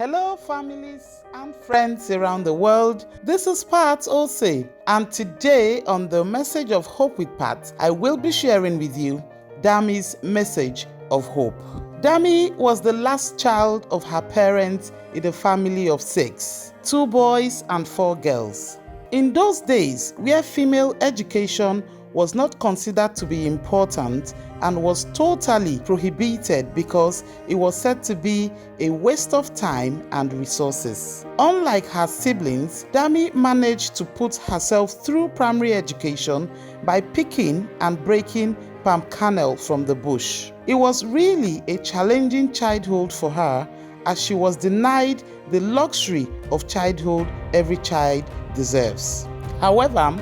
Hello, families and friends around the world. This is John-Oseh, and today on the Message of Hope with Pat, I will be sharing with you Dami's message of hope. Dami was the last child of her parents in a family of 6, 2 boys and 4 girls. In those days, where female education was not considered to be important and was totally prohibited because it was said to be a waste of time and resources. Unlike her siblings, Dami managed to put herself through primary education by picking and breaking palm kernel from the bush. It was really a challenging childhood for her, as she was denied the luxury of childhood every child deserves. However,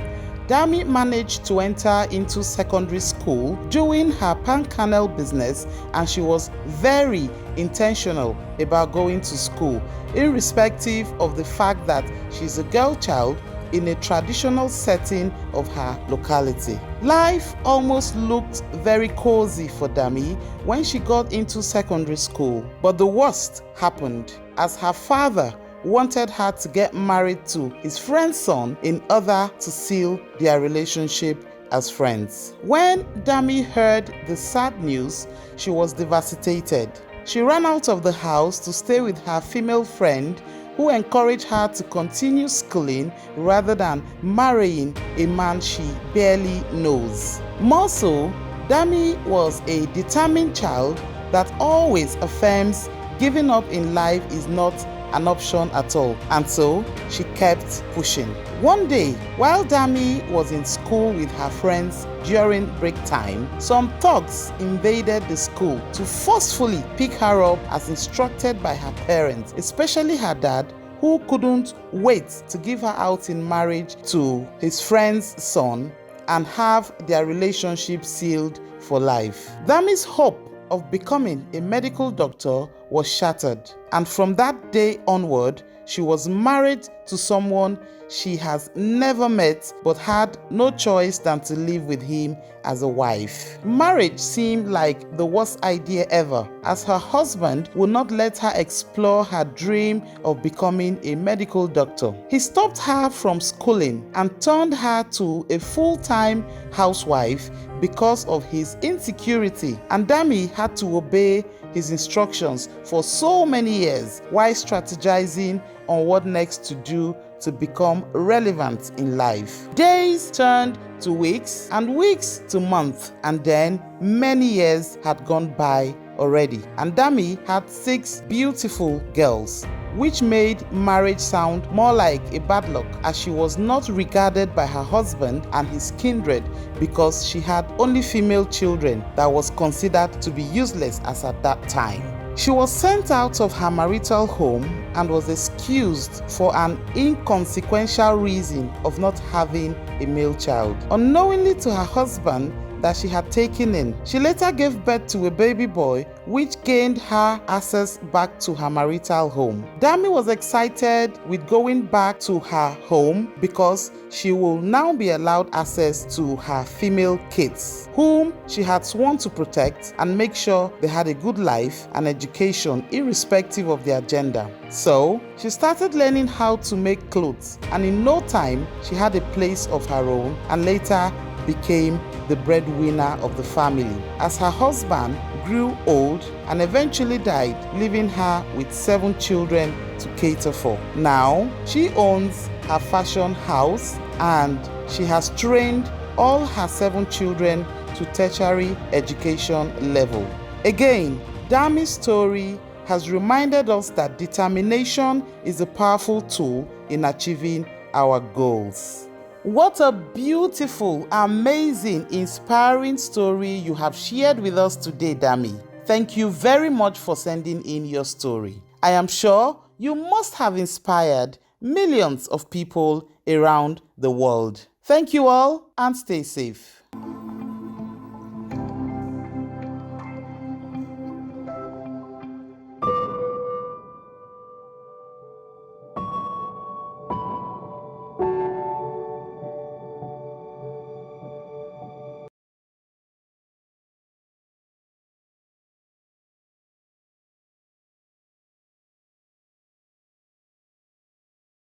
Dami managed to enter into secondary school doing her palm kernel business, and she was very intentional about going to school, irrespective of the fact that she's a girl child in a traditional setting of her locality. Life almost looked very cozy for Dami when she got into secondary school, but the worst happened as her father wanted her to get married to his friend's son in order to seal their relationship as friends. When Dami heard the sad news, she was devastated. She ran out of the house to stay with her female friend, who encouraged her to continue schooling rather than marrying a man she barely knows. More so, Dami was a determined child that always affirms giving up in life is not an option at all, and so she kept pushing. One day, while Dami was in school with her friends during break time, some thugs invaded the school to forcefully pick her up as instructed by her parents, especially her dad, who couldn't wait to give her out in marriage to his friend's son and have their relationship sealed for life. Dami's hope of becoming a medical doctor was shattered, and from that day onward, she was married to someone she has never met but had no choice than to live with him as a wife. Marriage seemed like the worst idea ever, as her husband would not let her explore her dream of becoming a medical doctor. He stopped her from schooling and turned her to a full-time housewife because of his insecurity, and Dami had to obey his instructions for so many years while strategizing on what next to do to become relevant in life. Days turned to weeks and weeks to months, and then many years had gone by already, and Dami had 6 beautiful girls, which made marriage sound more like a bad luck, as she was not regarded by her husband and his kindred because she had only female children that was considered to be useless as at that time. She was sent out of her marital home and was excused for an inconsequential reason of not having a male child, unknowingly to her husband that she had taken in. She later gave birth to a baby boy, which gained her access back to her marital home. Dami was excited with going back to her home because she will now be allowed access to her female kids, whom she had sworn to protect and make sure they had a good life and education irrespective of their gender. So she started learning how to make clothes, and in no time she had a place of her own and later became the breadwinner of the family, as her husband grew old and eventually died, leaving her with 7 children to cater for. Now she owns her fashion house, and she has trained all her 7 children to tertiary education level. Again, Dami's story has reminded us that determination is a powerful tool in achieving our goals. What a beautiful, amazing, inspiring story you have shared with us today, Dami. Thank you very much for sending in your story. I am sure you must have inspired millions of people around the world. Thank you all, and stay safe.